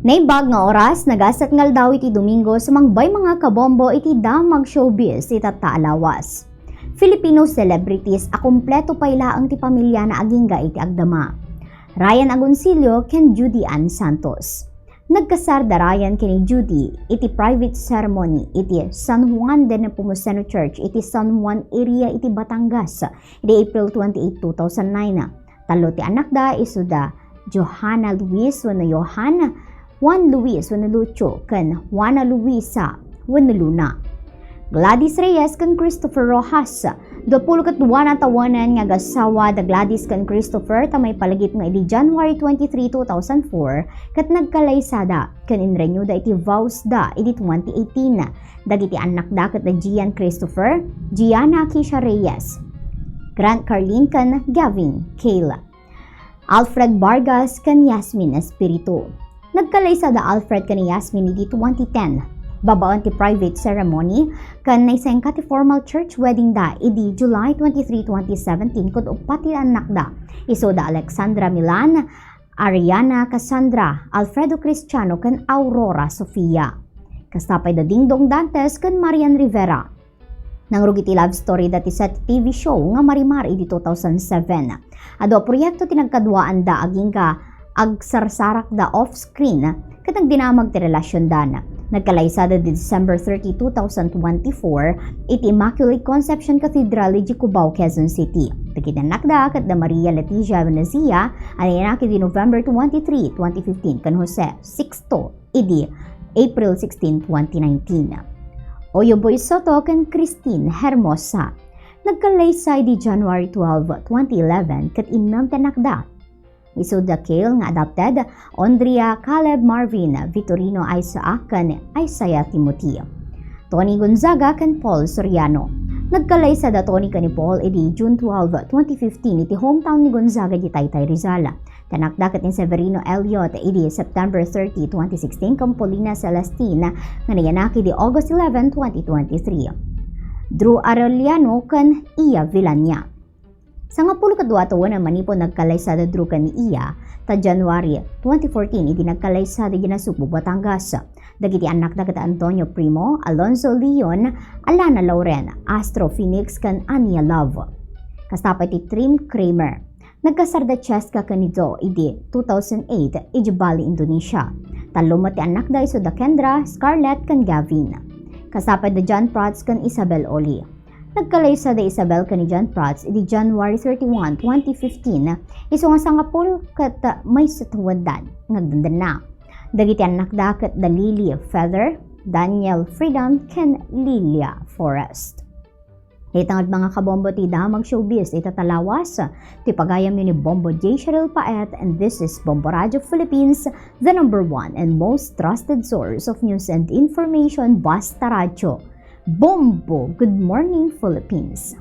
Naibag nga oras, nagasat ngal daw iti Domingo sumangbay mga kabombo iti damag showbiz itataalawas. Filipino celebrities a kumpleto pa ilaang ti pamilya na agingga iti agdama. Ryan Agoncillo ken Judy Ann Santos. Nagkasar da Ryan ken Judy iti private ceremony iti San Juan de Nepomuceno Church iti San Juan area iti Batangas iti April 28, 2009. Talo ti anak da isuda Johanna Luis wenno Johanna, Juan Luis wenno Lucio ken Juana Luisa wenno Luna. Gladys Reyes ken Christopher Rojas. 22 na tawanan nga gasawa da Gladys ken Christopher ta may palagip nga iti January 23, 2004 ket nagkalaysada ken inrenew da iti vows da iti 2018. Dagiti anak da ket da Gian Christopher, Gianna Kisha Reyes, Grant Carlin ken Gavin Kayla. Alfred Vargas ken Yasmin Espiritu. Nagkalaysada Alfred ken Yasmin iti 2010. Babaan ti private ceremony kan naisang kati formal church wedding da idi July 23, 2017 kud upat ti anak da iso da Alexandra Milan, Ariana Cassandra, Alfredo Cristiano ken Aurora Sofia. Kastapay da Dingdong Dantes ken Marian Rivera. Nangrugiti love story dati sa TV show nga Marimar idi 2007. Ado proyekto tinagkadwaan da agingga agsarsarak da off-screen ket nagdinamag ti relasyon dana. Nagkalaysada di December 30, 2024 iti Immaculate Conception Cathedral iti Cubao, Quezon City. Dagiti anak da ket da Maria Leticia Venezia anayanak iti November 23, 2015 ken Jose Sixto iti April 16, 2019. Oyo Boy Soto ken Christine Hermosa. Nagkalaysay di January 12, 2011 ket inam tanak da Isoda Kale nga adopted, Andrea Caleb Marvin Vitorino Isaac ken Isaiah Timothy. Tony Gonzaga ken Paul Soriano. Nagkalaysa da Tony ken ni Paul edi June 12, 2015 iti hometown ni Gonzaga di Taytay Rizal. Tanak daket ni Severino Elliot edi September 30, 2016 ken Paulina Celestine nga nayanaki di August 11, 2023. Drew Arellano ken Iya Villania. Sa nga pulo kadwa taon na manipon nagkalaysada Drew ken Iya ta January 2014 iti nagkalaysada ginasugbo Batangas. Dagiti anak da ket Antonio Primo, Alonzo Leon, Alana Lauren, Astro Phoenix ken Anya Love. Kastapay ti Trim Kramer. Nagkasar da Cheska ken Nido iti 2008 iti Bali, Indonesia. Talo ti anak da iso da Kendra, Scarlett ken Gavin. Kastapay da John Prats ken Isabel Oli. Nagkalaysa da Isabel ken ni John Prats iti January 31, 2015 iso nga sangapul ket may satuwadan ngagdandan na. Dagiti anak da ket da Lily Feather, Daniel Freedom ken Lilia Forrest. Itangad mga kabombo ti damag showbiz itatalawas ti pagayam ni Bombo J. Cheryl Paet, and this is Bombo Radio Philippines, the #1 and most trusted source of news and information, basta radyo. Bombo! Good morning, Philippines!